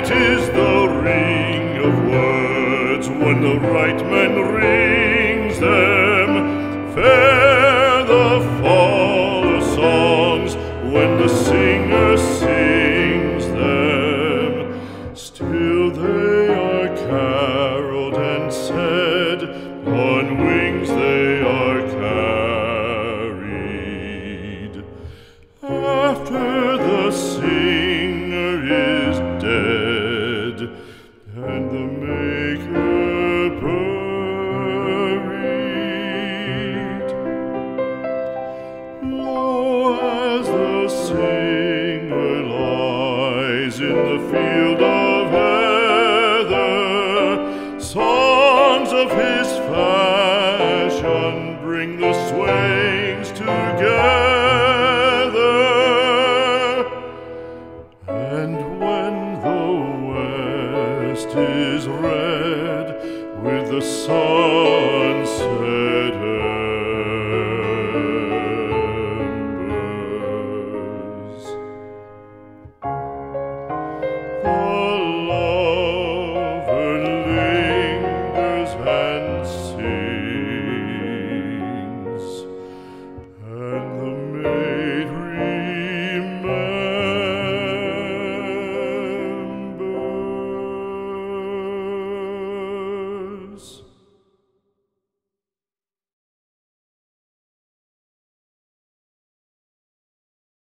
Sweet is the ring of words when the right man rings them. Fair the fall of songs when the singer sings them. Still they are caroled and said, on wings they are carried. After the singer is dead and the maker buried, lo, as the singer lies in the field of heather, songs of his fashion bring the swains together. And when the west is red with the sun